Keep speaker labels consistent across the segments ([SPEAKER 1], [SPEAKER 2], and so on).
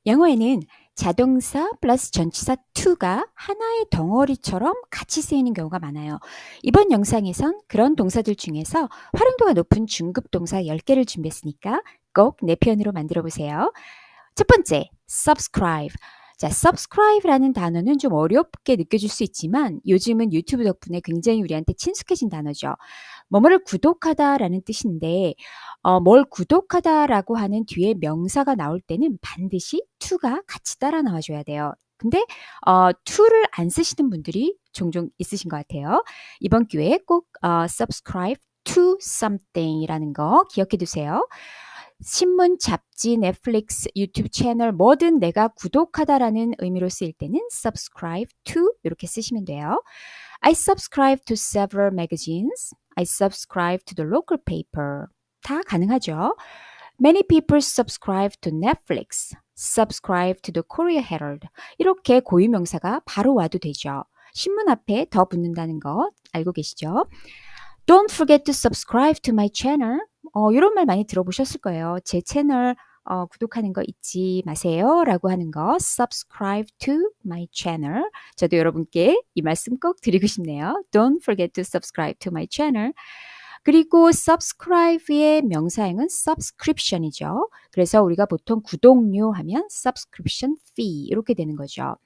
[SPEAKER 1] 영어에는 자동사 플러스 전치사 to가 하나의 덩어리처럼 같이 쓰이는 경우가 많아요. 이번 영상에선 그런 동사들 중에서 활용도가 높은 중급 동사 10개를 준비했으니까 꼭 내 표현으로 만들어 보세요. 첫 번째, subscribe. 자, subscribe라는 단어는 좀 어렵게 느껴질 수 있지만 요즘은 유튜브 덕분에 굉장히 우리한테 친숙해진 단어죠. 뭐뭐를 구독하다라는 뜻인데 뭘 구독하다라고 하는 뒤에 명사가 나올 때는 반드시 to가 같이 따라 나와줘야 돼요. 근데 to를 안 쓰시는 분들이 종종 있으신 것 같아요. 이번 기회에 꼭 subscribe to something이라는 거 기억해 두세요. 신문, 잡지, 넷플릭스, 유튜브 채널 뭐든 내가 구독하다라는 의미로 쓰일 때는 subscribe to 이렇게 쓰시면 돼요. I subscribe to several magazines. I subscribe to the local paper. 다 가능하죠. Many people subscribe to Netflix. Subscribe to the Korea Herald. 이렇게 고유명사가 바로 와도 되죠. 신문 앞에 더 붙는다는 거 알고 계시죠? Don't forget to subscribe to my channel. 이런 말 많이 들어보셨을 거예요. 제 채널 구독하는 거 잊지 마세요. 라고 하는 거 subscribe to my channel. 저도 여러분께 이 말씀 꼭 드리고 싶네요. Don't forget to subscribe to my channel. 그리고 subscribe의 명사형은 subscription이죠. 그래서 우리가 보통 구독료 하면 subscription fee 이렇게 되는 거죠.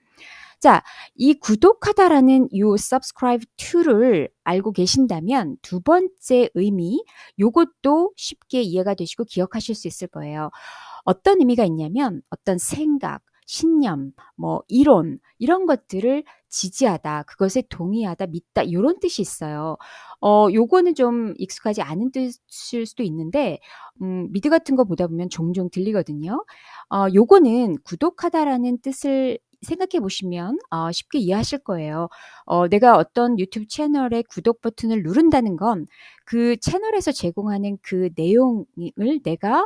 [SPEAKER 1] 자, 이 구독하다라는 이 subscribe to를 알고 계신다면 두 번째 의미, 요것도 쉽게 이해가 되시고 기억하실 수 있을 거예요. 어떤 의미가 있냐면 어떤 생각, 신념, 뭐 이론 이런 것들을 지지하다, 그것에 동의하다, 믿다 이런 뜻이 있어요. 요거는 좀 익숙하지 않은 뜻일 수도 있는데 미드 같은 거 보다 보면 종종 들리거든요. 요거는 구독하다라는 뜻을 생각해 보시면 쉽게 이해하실 거예요. 내가 어떤 유튜브 채널의 구독 버튼을 누른다는 건 그 채널에서 제공하는 그 내용을 내가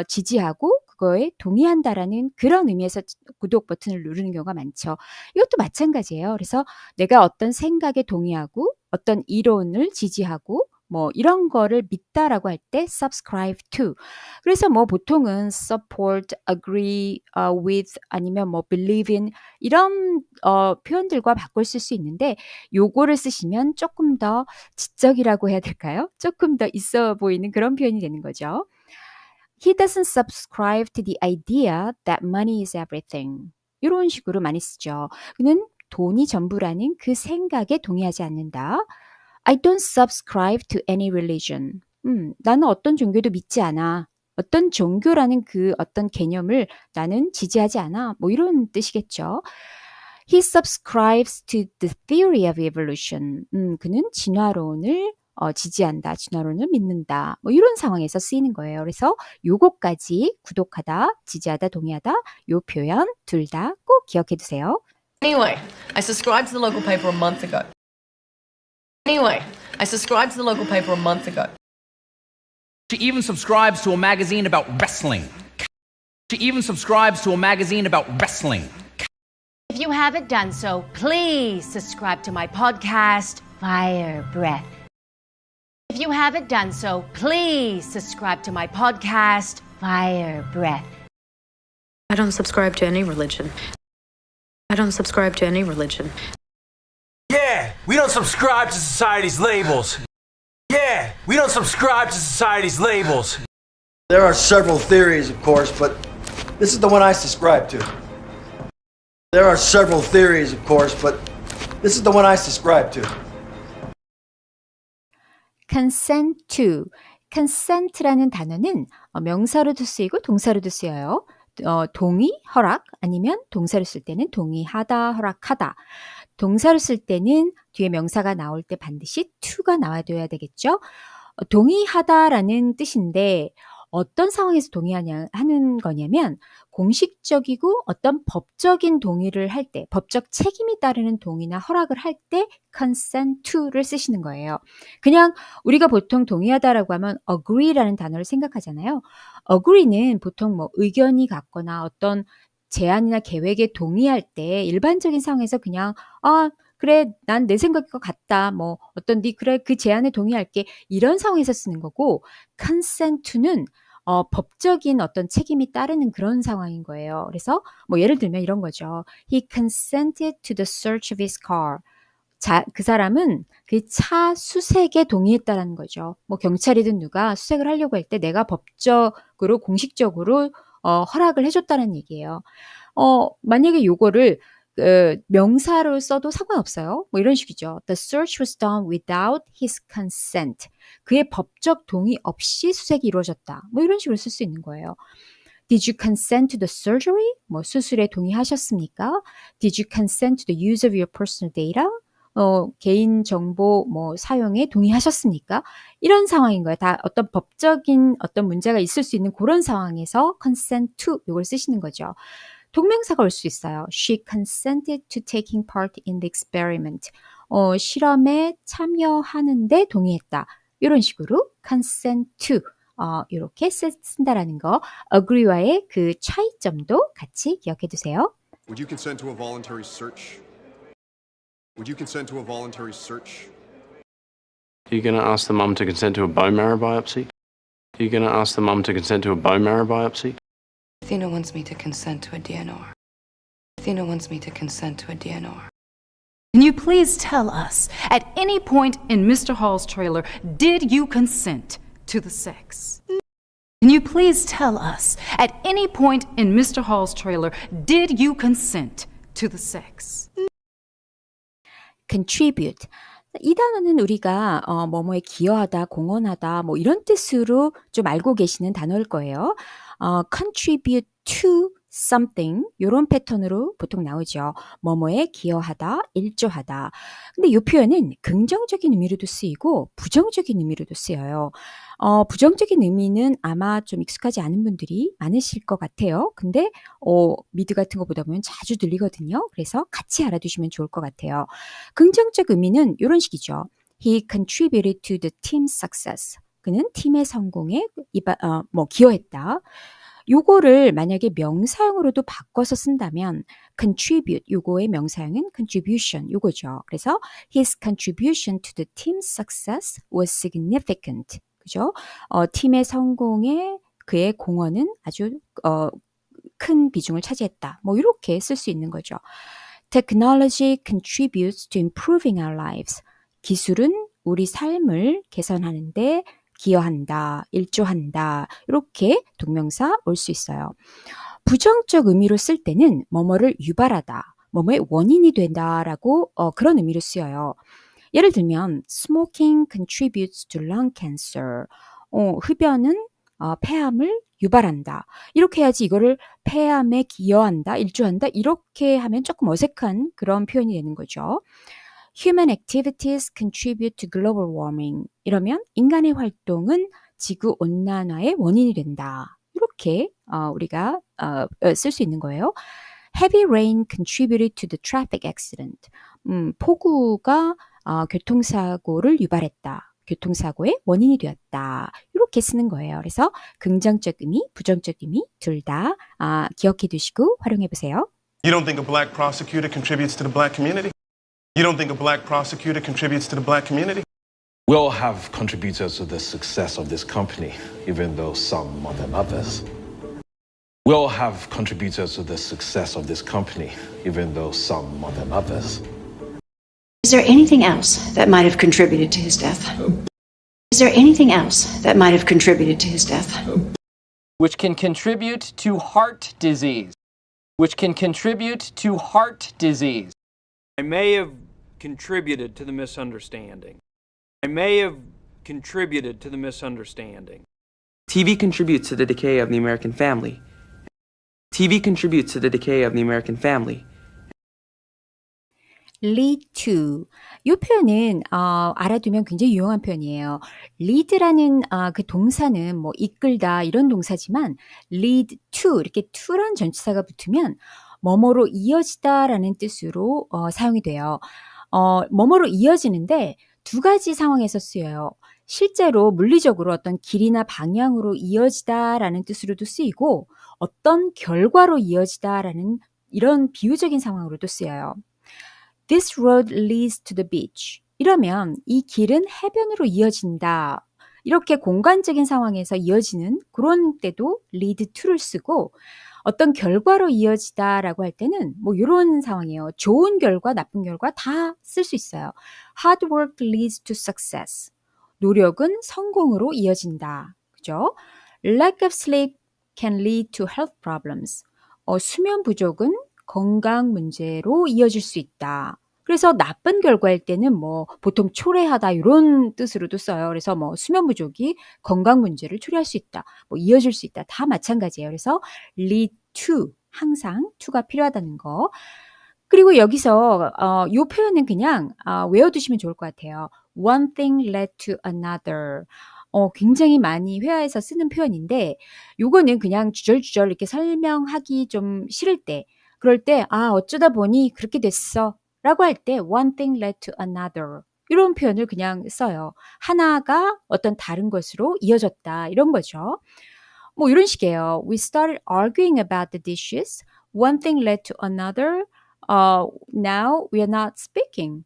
[SPEAKER 1] 지지하고 그거에 동의한다라는 그런 의미에서 구독 버튼을 누르는 경우가 많죠. 이것도 마찬가지예요. 그래서 내가 어떤 생각에 동의하고 어떤 이론을 지지하고 뭐 이런 거를 믿다라고 할 때 subscribe to. 그래서 뭐 보통은 support, agree with 아니면 뭐 believe in 이런 표현들과 바꿔 쓸 수 있는데 요거를 쓰시면 조금 더 지적이라고 해야 될까요? 조금 더 있어 보이는 그런 표현이 되는 거죠. He doesn't subscribe to the idea that money is everything. 이런 식으로 많이 쓰죠. 그는 돈이 전부라는 그 생각에 동의하지 않는다. I don't subscribe to any religion. 나는 어떤 종교도 믿지 않아. 어떤 종교라는 그 어떤 개념을 나는 지지하지 않아. 뭐 이런 뜻이겠죠. He subscribes to the theory of evolution. 그는 진화론을 지지한다, 진화론을 믿는다. 뭐 이런 상황에서 쓰이는 거예요. 그래서 요거까지 구독하다, 지지하다, 동의하다 요 표현 둘 다 꼭 기억해 두세요.
[SPEAKER 2] Anyway, I subscribed to the local paper a month ago. Anyway, I subscribed to the local paper a month ago.
[SPEAKER 3] She even subscribes to a magazine about wrestling. She even subscribes to a magazine about wrestling.
[SPEAKER 4] If you haven't done so, please subscribe to my podcast, Fire Breath. If you haven't done so, please subscribe to my podcast, Fire Breath.
[SPEAKER 5] I don't subscribe to any religion. I don't subscribe to any religion.
[SPEAKER 6] Yeah, we don't subscribe to society's labels. Yeah, we don't subscribe to society's labels.
[SPEAKER 7] There are several theories, of course, but this is the one I subscribe to. There are several theories, of course, but this is the one I subscribe to.
[SPEAKER 1] consent to. consent라는 단어는 명사로도 쓰이고 동사로도 쓰여요. 동의, 허락 아니면 동사로 쓸 때는 동의하다, 허락하다. 동사로 쓸 때는 뒤에 명사가 나올 때 반드시 to가 나와줘야 되겠죠. 동의하다라는 뜻인데 어떤 상황에서 동의하는 거냐면 공식적이고 어떤 법적인 동의를 할 때, 법적 책임이 따르는 동의나 허락을 할 때 consent to를 쓰시는 거예요. 그냥 우리가 보통 동의하다라고 하면 agree라는 단어를 생각하잖아요. agree는 보통 뭐 의견이 같거나 어떤 제안이나 계획에 동의할 때 일반적인 상황에서 그냥 그래 난 내 생각일 것 같다. 뭐 어떤 그래 그 제안에 동의할게. 이런 상황에서 쓰는 거고 consent to는 법적인 어떤 책임이 따르는 그런 상황인 거예요. 그래서 뭐 예를 들면 이런 거죠. He consented to the search of his car. 그 사람은 그 차 수색에 동의했다라는 거죠. 뭐 경찰이든 누가 수색을 하려고 할 때 내가 법적으로 공식적으로 허락을 해줬다는 얘기예요. 만약에 요거를 명사로 써도 상관없어요. 뭐 이런 식이죠. The search was done without his consent. 그의 법적 동의 없이 수색이 이루어졌다. 뭐 이런 식으로 쓸 수 있는 거예요. Did you consent to the surgery? 뭐 수술에 동의하셨습니까? Did you consent to the use of your personal data? 개인 정보 뭐 사용에 동의하셨습니까? 이런 상황인 거예요. 다 어떤 법적인 어떤 문제가 있을 수 있는 그런 상황에서 consent to 이걸 쓰시는 거죠. 동명사가 올 수 있어요. She consented to taking part in the experiment. 실험에 참여하는데 동의했다. 이런 식으로 consent to 이렇게 쓴다라는 거. agree와의 그 차이점도 같이 기억해 두세요.
[SPEAKER 8] Would you consent to a voluntary search? Would you consent to a voluntary search?
[SPEAKER 9] Are you going to ask the mum to consent to a bone marrow biopsy? Are you going to ask the mum to consent to a bone marrow biopsy?
[SPEAKER 10] Athena wants me to consent to a DNR. Athena wants me to consent to a DNR.
[SPEAKER 11] Can you please tell us, at any point in Mr. Hall's trailer, did you consent to the sex? Can you please tell us, at any point in Mr. Hall's trailer, did you consent to the sex?
[SPEAKER 1] contribute. 이 단어는 우리가 뭐뭐에 기여하다, 공헌하다 뭐 이런 뜻으로 좀 알고 계시는 단어일 거예요. contribute to something 이런 패턴으로 보통 나오죠. 뭐뭐에 기여하다, 일조하다. 근데 이 표현은 긍정적인 의미로도 쓰이고 부정적인 의미로도 쓰여요. 부정적인 의미는 아마 좀 익숙하지 않은 분들이 많으실 것 같아요. 근데 미드 같은 거 보다 보면 자주 들리거든요. 그래서 같이 알아두시면 좋을 것 같아요. 긍정적 의미는 이런 식이죠. He contributed to the team's success. 그는 팀의 성공에 기여했다. 요거를 만약에 명사형으로도 바꿔서 쓴다면 contribute 요거의 명사형은 contribution 요거죠. 그래서 his contribution to the team's success was significant. 그죠? 팀의 성공에 그의 공헌은 아주 큰 비중을 차지했다. 뭐 이렇게 쓸 수 있는 거죠. Technology contributes to improving our lives. 기술은 우리 삶을 개선하는데 기여한다, 일조한다 이렇게 동명사 올 수 있어요. 부정적 의미로 쓸 때는 뭐뭐를 유발하다, 뭐뭐의 원인이 된다라고 그런 의미로 쓰여요. 예를 들면 smoking contributes to lung cancer. 흡연은 폐암을 유발한다. 이렇게 해야지 이거를 폐암에 기여한다, 일조한다 이렇게 하면 조금 어색한 그런 표현이 되는 거죠. Human activities contribute to global warming. 이러면 인간의 활동은 지구 온난화의 원인이 된다. 이렇게 우리가 쓸 수 있는 거예요. Heavy rain contributed to the traffic accident. 폭우가 교통사고를 유발했다. 교통사고의 원인이 되었다. 이렇게 쓰는 거예요. 그래서 긍정적 의미, 부정적 의미 둘 다 기억해 두시고 활용해 보세요.
[SPEAKER 8] You don't think a black prosecutor contributes to the black community? You don't think a black prosecutor contributes to the black community?
[SPEAKER 12] We all have contributed to the success of this company, even though some more than others. We all have contributed to the success of this company, even though some more than others.
[SPEAKER 13] Is there anything else that might have contributed to his death? Is there anything else that might have contributed to his death?
[SPEAKER 14] Which can contribute to heart disease. Which can contribute to heart disease.
[SPEAKER 15] I may have contributed to the misunderstanding. I may have contributed to the misunderstanding.
[SPEAKER 16] TV contributes to the decay of the American family. TV contributes to the decay of the American family.
[SPEAKER 1] lead to. 이 표현은 알아두면 굉장히 유용한 표현이에요. lead라는 그 동사는 뭐 이끌다 이런 동사지만 lead to 이렇게 to란 전치사가 붙으면 뭐뭐로 이어지다라는 뜻으로 사용이 돼요. 뭐뭐로 이어지는데 두 가지 상황에서 쓰여요. 실제로 물리적으로 어떤 길이나 방향으로 이어지다라는 뜻으로도 쓰이고 어떤 결과로 이어지다라는 이런 비유적인 상황으로도 쓰여요. This road leads to the beach. 이러면 이 길은 해변으로 이어진다. 이렇게 공간적인 상황에서 이어지는 그런 때도 lead to를 쓰고 어떤 결과로 이어지다라고 할 때는 뭐 이런 상황이에요. 좋은 결과, 나쁜 결과 다 쓸 수 있어요. Hard work leads to success. 노력은 성공으로 이어진다. 그죠? Lack of sleep can lead to health problems. 수면 부족은 건강 문제로 이어질 수 있다. 그래서 나쁜 결과일 때는 뭐 보통 초래하다 이런 뜻으로도 써요. 그래서 뭐 수면 부족이 건강 문제를 초래할 수 있다. 뭐 이어질 수 있다. 다 마찬가지예요. 그래서 lead to 항상 to가 필요하다는 거. 그리고 여기서 이 표현은 그냥 외워두시면 좋을 것 같아요. One thing led to another. 굉장히 많이 회화에서 쓰는 표현인데 요거는 그냥 주절주절 이렇게 설명하기 좀 싫을 때 그럴 때 어쩌다 보니 그렇게 됐어 라고 할 때 one thing led to another 이런 표현을 그냥 써요. 하나가 어떤 다른 것으로 이어졌다 이런 거죠. 뭐 이런 식이에요. We started arguing about the dishes. One thing led to another. Now we are not speaking.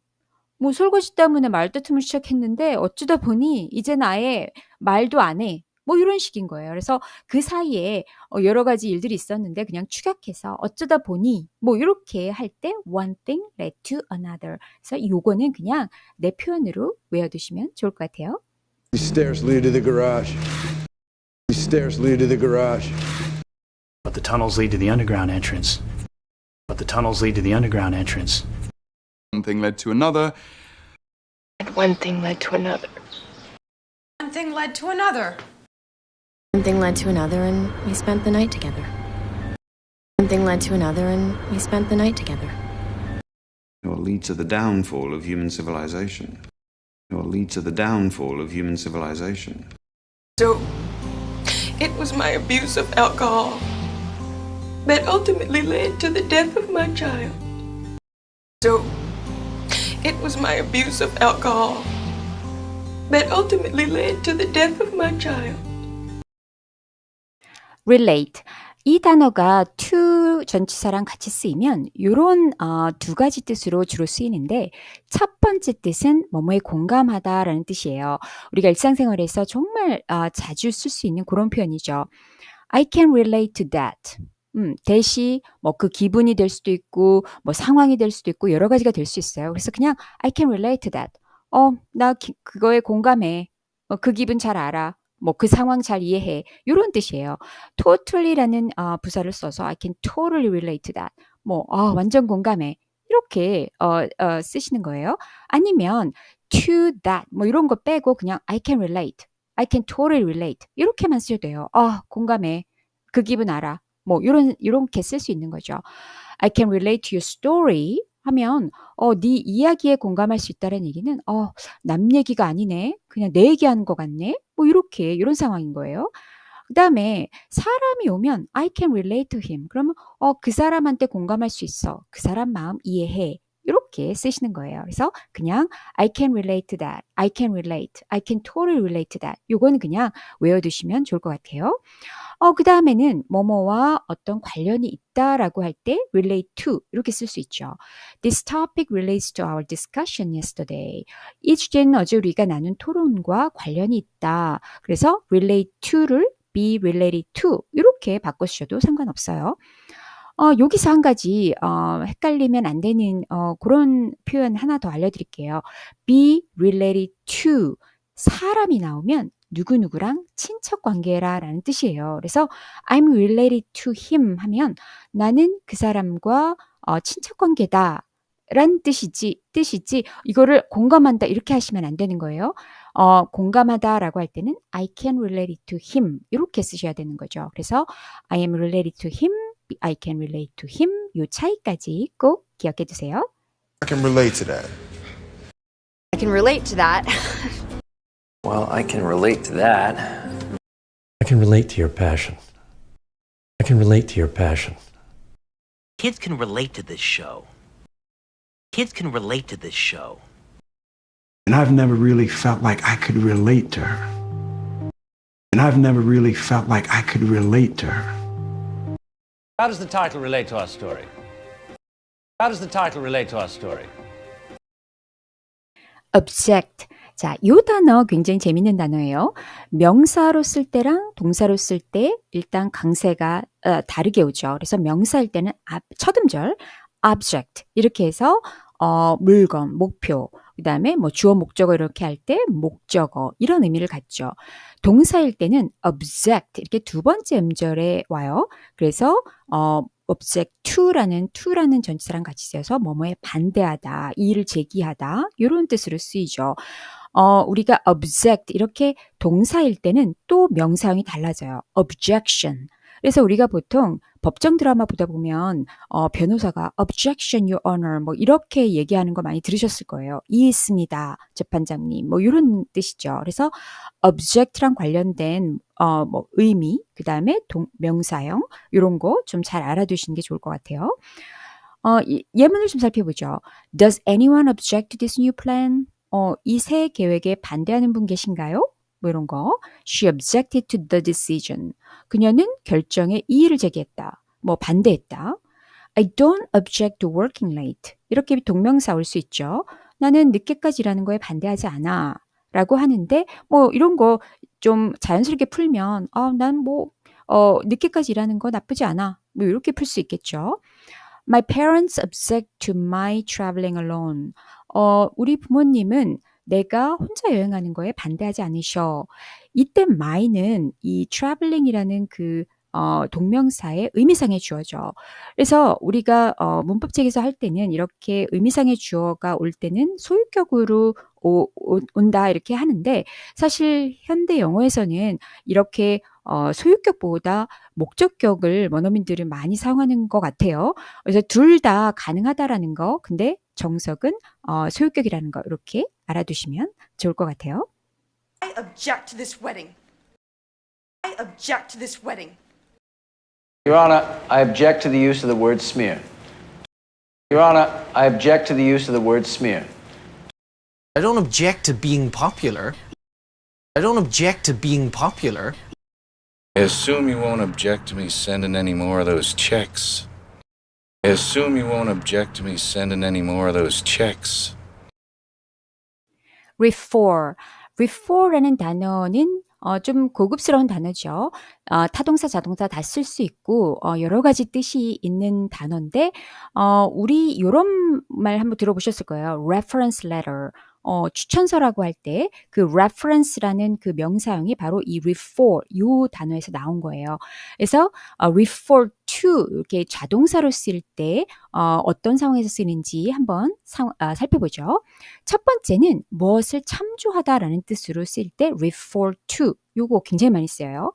[SPEAKER 1] 뭐 설거지 때문에 말다툼을 시작했는데 어쩌다 보니 이제는 아예 말도 안 해. 뭐 이런 식인 거예요. 그래서 그 사이에 여러 가지 일들이 있었는데 그냥 축약해서 어쩌다 보니 뭐 이렇게 할 때 one thing led to another. 그래서 요거는 그냥 내 표현으로 외워두시면 좋을 것 같아요.
[SPEAKER 17] These stairs lead to the garage. These stairs lead to the garage.
[SPEAKER 18] But the tunnels lead to the underground entrance. But the tunnels lead to the underground entrance.
[SPEAKER 19] One thing led to another.
[SPEAKER 10] And one thing led to another.
[SPEAKER 2] One thing led to another.
[SPEAKER 5] One thing led to another, and we spent the night together. One thing led to another, and we spent the night together.
[SPEAKER 20] It will lead to the downfall of human civilization. It will lead to the downfall of human civilization.
[SPEAKER 10] So, it was my abuse of alcohol that ultimately led to the death of my child. So, it was my abuse of alcohol that ultimately led to the death of my child.
[SPEAKER 1] relate. 이 단어가 to 전치사랑 같이 쓰이면 이런 두 가지 뜻으로 주로 쓰이는데 첫 번째 뜻은 뭐뭐에 공감하다라는 뜻이에요. 우리가 일상생활에서 정말 자주 쓸 수 있는 그런 표현이죠. I can relate to that. 대시 뭐 그 기분이 될 수도 있고 뭐 상황이 될 수도 있고 여러 가지가 될 수 있어요. 그래서 그냥 I can relate to that. 나 그거에 공감해. 그 기분 잘 알아. 뭐 그 상황 잘 이해해. 이런 뜻이에요. totally라는 부사를 써서 I can totally relate to that. 뭐 완전 공감해. 이렇게 쓰시는 거예요. 아니면 to that 뭐 이런 거 빼고 그냥 I can relate. I can totally relate. 이렇게만 쓰셔도 돼요. 공감해. 그 기분 알아. 뭐 이렇게 쓸 수 있는 거죠. I can relate to your story 하면 네 이야기에 공감할 수 있다는 얘기는 남 얘기가 아니네. 그냥 내 얘기하는 것 같네. 뭐 이런 상황인 거예요. 그다음에 사람이 오면 I can relate to him. 그러면 그 사람한테 공감할 수 있어. 그 사람 마음 이해해. 이렇게 쓰시는 거예요. 그래서 그냥 I can relate to that. I can relate. I can totally relate to that. 요거는 그냥 외워두시면 좋을 것 같아요. 그 다음에는 뭐뭐와 어떤 관련이 있다라고 할 때 relate to 이렇게 쓸 수 있죠. This topic relates to our discussion yesterday. 이 주제는 어제 우리가 나눈 토론과 관련이 있다. 그래서 relate to를 be related to 이렇게 바꿔주셔도 상관없어요. 여기서 한 가지 헷갈리면 안 되는 그런 표현 하나 더 알려드릴게요. be related to 사람이 나오면 누구누구랑 친척 관계라는 뜻이에요. 그래서 I'm related to him 하면 나는 그 사람과 친척 관계다 라는 뜻이지 이거를 공감한다 이렇게 하시면 안 되는 거예요. 공감하다라고 할 때는 I can relate to him 이렇게 쓰셔야 되는 거죠. 그래서 I am related to him, I can relate to him 이 차이까지 꼭 기억해 두세요.
[SPEAKER 17] I can relate to that.
[SPEAKER 21] I can relate to that.
[SPEAKER 22] Well, I can relate to that.
[SPEAKER 23] I can relate to your passion. I can relate to your passion.
[SPEAKER 24] Kids can relate to this show. Kids can relate to this show.
[SPEAKER 25] And I've never really felt like I could relate to her. And I've never really felt like I could relate to her.
[SPEAKER 26] How does the title relate to our story? How does the title relate to our story?
[SPEAKER 1] object. 자, 요 단어 굉장히 재밌는 단어예요. 명사로 쓸 때랑 동사로 쓸 때 일단 강세가 다르게 오죠. 그래서 명사일 때는 첫 음절 object 이렇게 해서 물건, 목표, 그 다음에 뭐 주어 목적어 이렇게 할 때 목적어 이런 의미를 갖죠. 동사일 때는 object 이렇게 두 번째 음절에 와요. 그래서 object to라는 전치사랑 같이 쓰여서 뭐뭐에 반대하다, 이의를 제기하다 이런 뜻으로 쓰이죠. 우리가 object 이렇게 동사일 때는 또 명사형이 달라져요. objection. 그래서 우리가 보통 법정 드라마 보다 보면 변호사가 objection, your honor 뭐 이렇게 얘기하는 거 많이 들으셨을 거예요. 이해했습니다, 재판장님. 뭐 이런 뜻이죠. 그래서 object랑 관련된 뭐 의미, 그 다음에 명사형 이런 거 좀 잘 알아두시는 게 좋을 것 같아요. 예문을 좀 살펴보죠. Does anyone object to this new plan? 이 새 계획에 반대하는 분 계신가요? 뭐 이런 거. She objected to the decision. 그녀는 결정에 이의를 제기했다. 뭐 반대했다. I don't object to working late. 이렇게 동명사 올 수 있죠. 나는 늦게까지 일하는 거에 반대하지 않아. 라고 하는데 뭐 이런 거 좀 자연스럽게 풀면 난 뭐 늦게까지 일하는 거 나쁘지 않아. 뭐 이렇게 풀 수 있겠죠. My parents object to my traveling alone. 우리 부모님은 내가 혼자 여행하는 거에 반대하지 않으셔. 이때 my는 이 traveling이라는 그 동명사의 의미상의 주어죠. 그래서 우리가 문법책에서 할 때는 이렇게 의미상의 주어가 올 때는 소유격으로 온다 이렇게 하는데 사실 현대 영어에서는 이렇게 소유격보다 목적격을 원어민들은 많이 사용하는 것 같아요. 그래서 둘 다 가능하다라는 거, 근데 정석은 소유격이라는 거 이렇게 알아두시면 좋을 것 같아요.
[SPEAKER 3] I object to this wedding. I object to this wedding.
[SPEAKER 22] Your Honor, I object to the use of the word smear. Your Honor, I object to the use of the word smear.
[SPEAKER 4] I don't object to being popular. I don't object to being popular.
[SPEAKER 6] I assume you won't object to me sending any more of those checks. I assume you won't object to me sending any more of those checks.
[SPEAKER 1] refer라는 단어는 좀 고급스러운 단어죠. 타동사, 자동사 다 쓸 수 있고 여러 가지 뜻이 있는 단어인데 우리 이런 말 한번 들어보셨을 거예요. reference letter. 추천서라고 할 때 그 reference라는 그 명사형이 바로 이 refer 요 단어에서 나온 거예요. 그래서 refer to 이렇게 자동사로 쓸 때 어떤 상황에서 쓰는지 한번 살펴보죠. 첫 번째는 무엇을 참조하다라는 뜻으로 쓸 때 refer to 요거 굉장히 많이 써요.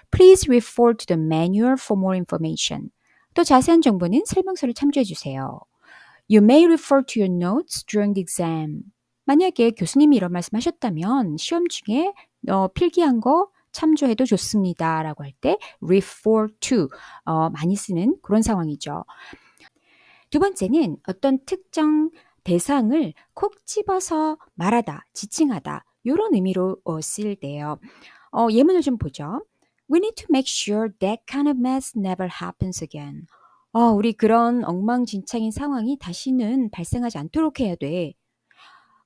[SPEAKER 1] Please refer to the manual for more information. 또 자세한 정보는 설명서를 참조해 주세요. You may refer to your notes during the exam. 만약에 교수님이 이런 말씀하셨다면 시험 중에 필기한 거 참조해도 좋습니다. 라고 할 때 refer to 많이 쓰는 그런 상황이죠. 두 번째는 어떤 특정 대상을 콕 집어서 말하다, 지칭하다 이런 의미로 쓸 때요. 예문을 좀 보죠. We need to make sure that kind of mess never happens again. 우리 그런 엉망진창인 상황이 다시는 발생하지 않도록 해야 돼.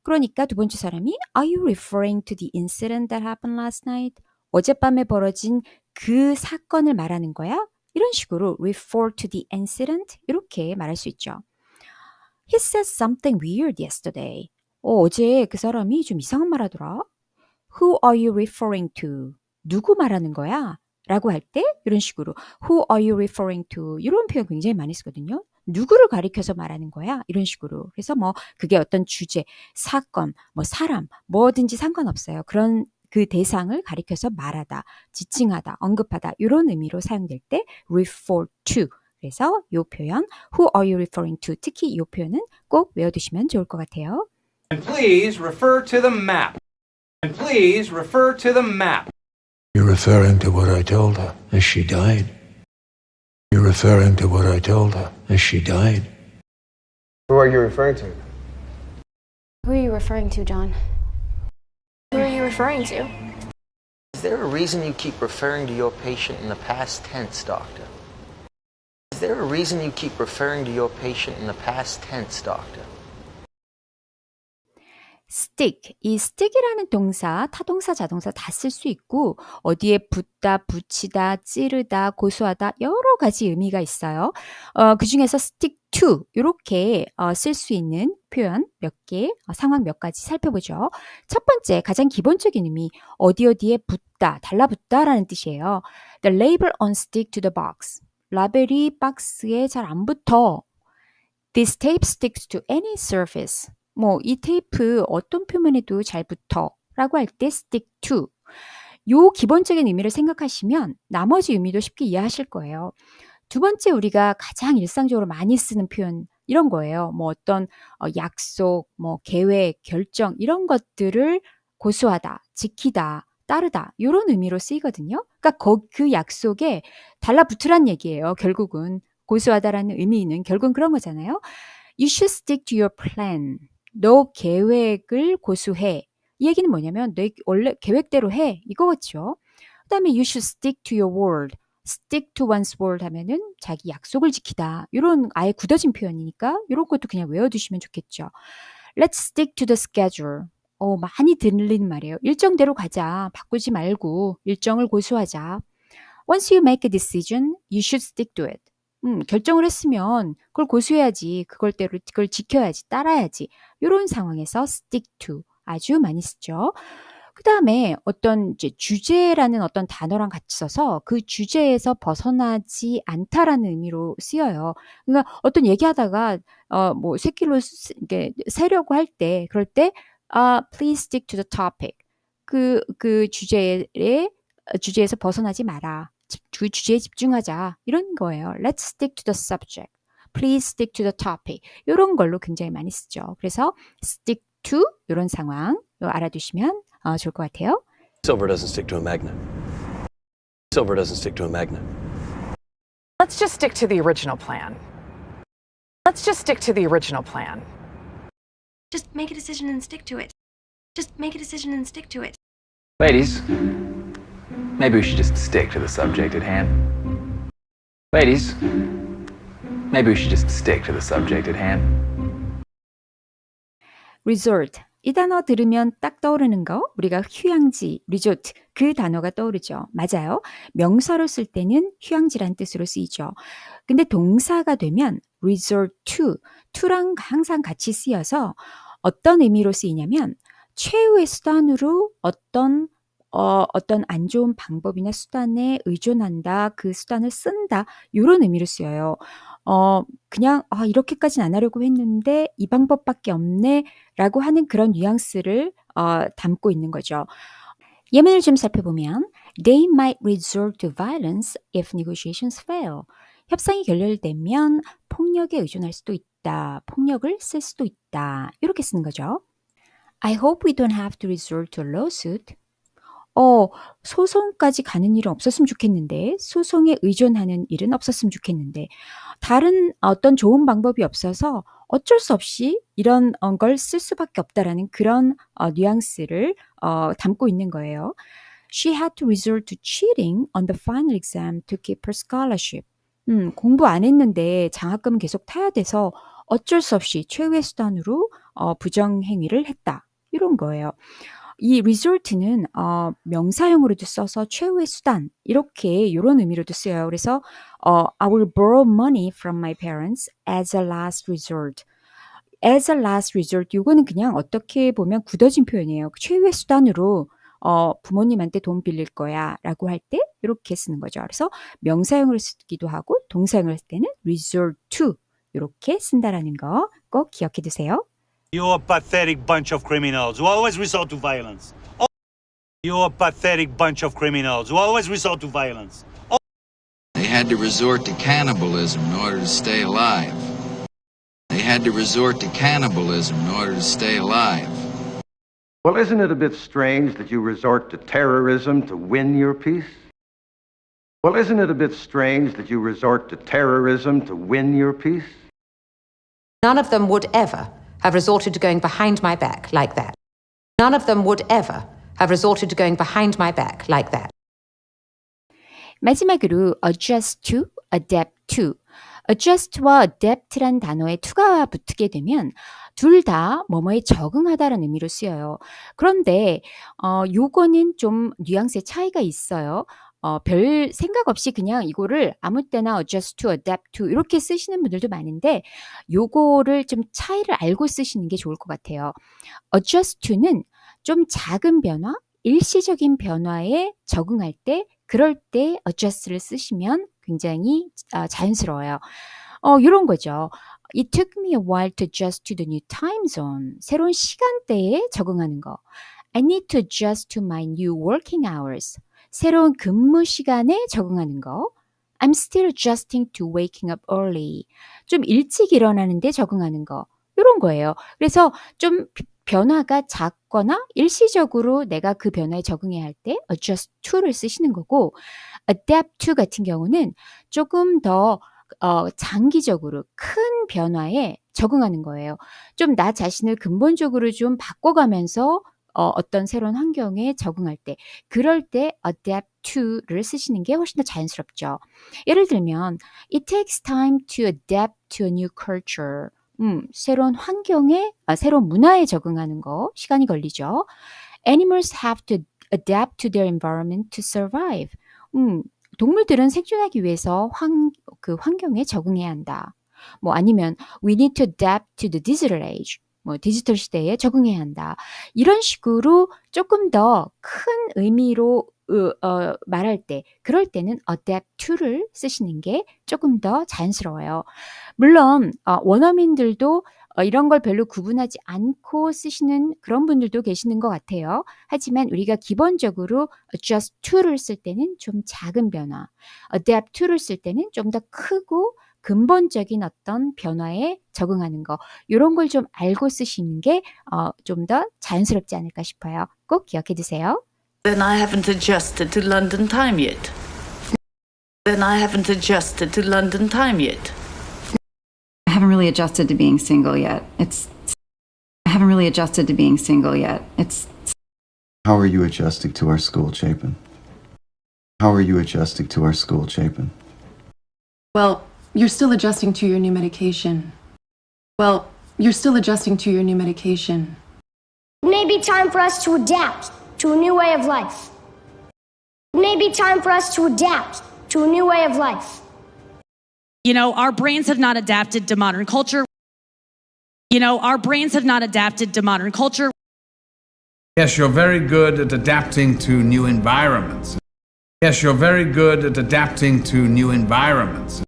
[SPEAKER 1] 그러니까 두 번째 사람이 Are you referring to the incident that happened last night? 어젯밤에 벌어진 그 사건을 말하는 거야? 이런 식으로 refer to the incident 이렇게 말할 수 있죠. He said something weird yesterday. 어제 그 사람이 좀 이상한 말 하더라. Who are you referring to? 누구 말하는 거야? 라고 할 때 이런 식으로 Who are you referring to? 이런 표현 굉장히 많이 쓰거든요. 누구를 가리켜서 말하는 거야? 이런 식으로. 그래서 뭐 그게 어떤 주제, 사건, 뭐 사람, 뭐든지 상관없어요. 그런 그 대상을 가리켜서 말하다, 지칭하다, 언급하다 이런 의미로 사용될 때 refer to. 그래서 이 표현 Who are you referring to? 특히 이 표현은 꼭 외워두시면 좋을 것 같아요.
[SPEAKER 7] And please refer to the map. And please refer to the map.
[SPEAKER 23] You're referring to what I told her as she died. You're referring to what I told her as she died.
[SPEAKER 9] Who are you referring to?
[SPEAKER 5] Who are you referring to, John? Who are you referring to?
[SPEAKER 24] Is there a reason you keep referring to your patient in the past tense, doctor? Is there a reason you keep referring to your patient in the past tense, doctor?
[SPEAKER 1] stick. 이 stick이라는 동사, 타동사, 자동사 다 쓸 수 있고 어디에 붙다, 붙이다, 찌르다, 고수하다 여러 가지 의미가 있어요. 그 중에서 stick to 이렇게 쓸 수 있는 표현 몇 개, 상황 몇 가지 살펴보죠. 첫 번째, 가장 기본적인 의미, 어디에 붙다, 달라붙다라는 뜻이에요. The label on stick to the box. 라벨이 박스에 잘 안 붙어. This tape sticks to any surface. 이 테이프 어떤 표면에도 잘 붙어 라고 할 때 stick to. 요 기본적인 의미를 생각하시면 나머지 의미도 쉽게 이해하실 거예요. 두 번째, 우리가 가장 일상적으로 많이 쓰는 표현 이런 거예요. 어떤 약속, 계획, 결정 이런 것들을 고수하다, 지키다, 따르다 이런 의미로 쓰이거든요. 그러니까 그 약속에 달라붙으란 얘기예요. 결국은 고수하다라는 의미는 결국은 그런 거잖아요. You should stick to your plan. 너 계획을 고수해. 이 얘기는 뭐냐면 너 원래 계획대로 해. 이거겠죠. 그 다음에 you should stick to your word. stick to one's word 하면은 자기 약속을 지키다. 이런 아예 굳어진 표현이니까 이런 것도 그냥 외워두시면 좋겠죠. Let's stick to the schedule. 많이 들리는 말이에요. 일정대로 가자. 바꾸지 말고 일정을 고수하자. Once you make a decision, you should stick to it. 결정을 했으면 그걸 고수해야지. 그걸 지켜야지. 따라야지. 이런 상황에서 stick to 아주 많이 쓰죠. 그 다음에 어떤 이제 주제라는 어떤 단어랑 같이 써서 그 주제에서 벗어나지 않다라는 의미로 쓰여요. 그러니까 어떤 얘기하다가 샛길로 세려고 할 때 그럴 때 please stick to the topic. 그 주제에서 벗어나지 마라. 그 주제에 집중하자. 이런 거예요. Let's stick to the subject. Please stick to the topic. 이런 걸로 굉장히 많이 쓰죠. 그래서 stick to 이런 상황 알아두시면 좋을 것 같아요.
[SPEAKER 8] Silver doesn't stick to a magnet. Silver doesn't stick to a magnet.
[SPEAKER 11] Let's just stick to the original plan. Let's just stick to the original plan.
[SPEAKER 12] Just make a decision and stick to it. Just make a decision and stick to it.
[SPEAKER 22] Ladies, maybe we should just stick to the subject at hand. Ladies, maybe we should just stick to the subject at hand.
[SPEAKER 1] resort. 이 단어 들으면 딱 떠오르는 거 우리가 휴양지, 리조트 그 단어가 떠오르죠. 맞아요. 명사로 쓸 때는 휴양지란 뜻으로 쓰이죠. 근데 동사가 되면 resort to랑 항상 같이 쓰여서 어떤 의미로 쓰이냐면 최후의 수단으로 어떤 안 좋은 방법이나 수단에 의존한다, 그 수단을 쓴다 이런 의미로 쓰여요. 그냥 이렇게까지는 안 하려고 했는데 이 방법밖에 없네 라고 하는 그런 뉘앙스를 담고 있는 거죠. 예문을 좀 살펴보면 They might resort to violence if negotiations fail. 협상이 결렬되면 폭력에 의존할 수도 있다. 폭력을 쓸 수도 있다. 이렇게 쓰는 거죠. I hope we don't have to resort to a lawsuit. 소송까지 가는 일은 없었으면 좋겠는데, 소송에 의존하는 일은 없었으면 좋겠는데, 다른 어떤 좋은 방법이 없어서 어쩔 수 없이 이런 걸 쓸 수밖에 없다라는 그런 뉘앙스를 담고 있는 거예요. She had to resort to cheating on the final exam to keep her scholarship. 공부 안 했는데 장학금 계속 타야 돼서 어쩔 수 없이 최후의 수단으로 부정행위를 했다. 이런 거예요. 이 resort는 명사형으로도 써서 최후의 수단 이런 의미로도 쓰여요. 그래서 I will borrow money from my parents as a last resort. as a last resort 이거는 그냥 어떻게 보면 굳어진 표현이에요. 최후의 수단으로 부모님한테 돈 빌릴 거야 라고 할 때 이렇게 쓰는 거죠. 그래서 명사형으로 쓰기도 하고 동사형으로 쓸 때는 resort to 이렇게 쓴다라는 거 꼭 기억해 두세요.
[SPEAKER 13] You're a pathetic bunch of criminals who always resort to violence. You're a pathetic bunch of criminals who always resort to violence.
[SPEAKER 14] They had to resort to cannibalism in order to stay alive. They had to resort to cannibalism in order to stay alive.
[SPEAKER 15] Well, isn't it a bit strange that you resort to terrorism to win your peace? Well, isn't it a bit strange that you resort to terrorism to win your peace?
[SPEAKER 27] None of them would ever have resorted to going behind my back like that. None of them would ever have resorted to going behind my back like that.
[SPEAKER 1] 마지막으로 adjust to, adapt to. adjust와 adapt란 단어에 to가 붙게 되면 둘 다 뭐뭐에 적응하다라는 의미로 쓰여요. 그런데 요거는 좀 뉘앙스의 차이가 있어요. 별 생각 없이 그냥 이거를 아무 때나 adjust to, adapt to 이렇게 쓰시는 분들도 많은데 요거를 좀 차이를 알고 쓰시는 게 좋을 것 같아요. adjust to는 좀 작은 변화, 일시적인 변화에 적응할 때 그럴 때 adjust를 쓰시면 굉장히 자연스러워요. 이런 거죠. It took me a while to adjust to the new time zone. 새로운 시간대에 적응하는 거. I need to adjust to my new working hours. 새로운 근무 시간에 적응하는 거. I'm still adjusting to waking up early. 좀 일찍 일어나는데 적응하는 거. 이런 거예요. 그래서 좀 변화가 작거나 일시적으로 내가 그 변화에 적응해야 할 때 adjust to를 쓰시는 거고 adapt to 같은 경우는 조금 더 장기적으로 큰 변화에 적응하는 거예요. 좀 나 자신을 근본적으로 좀 바꿔가면서 어떤 새로운 환경에 적응할 때 그럴 때 adapt to를 쓰시는 게 훨씬 더 자연스럽죠. 예를 들면 It takes time to adapt to a new culture. 새로운 환경에 새로운 문화에 적응하는 거 시간이 걸리죠. Animals have to adapt to their environment to survive. 동물들은 생존하기 위해서 그 환경에 적응해야 한다. 뭐 아니면 we need to adapt to the digital age. 뭐 디지털 시대에 적응해야 한다. 이런 식으로 조금 더 큰 의미로 말할 때 그럴 때는 adapt to를 쓰시는 게 조금 더 자연스러워요. 물론 원어민들도 이런 걸 별로 구분하지 않고 쓰시는 그런 분들도 계시는 것 같아요. 하지만 우리가 기본적으로 adjust to를 쓸 때는 좀 작은 변화, adapt to를 쓸 때는 좀 더 크고 근본적인 어떤 변화에 적응하는 거 이런 걸 좀 알고 쓰시는 게 좀 더 자연스럽지 않을까 싶어요. 꼭 기억해 두세요.
[SPEAKER 2] Then I haven't adjusted to London time yet. Then I haven't adjusted to London time yet.
[SPEAKER 10] I haven't really adjusted to being single yet. I haven't really adjusted to being single yet.
[SPEAKER 16] How are you adjusting to our school, Chapin? How are you adjusting to our school, Chapin?
[SPEAKER 5] Well, you're still adjusting to your new medication. Well, you're still adjusting to your new medication.
[SPEAKER 12] It may be time for us to adapt to a new way of life. It may be time for us to adapt to a new way of life.
[SPEAKER 17] You know, our brains have not adapted to modern culture. You know, our brains have not adapted to modern culture.
[SPEAKER 18] Yes, you're very good at adapting to new environments. Yes, you're very good at adapting to new environments.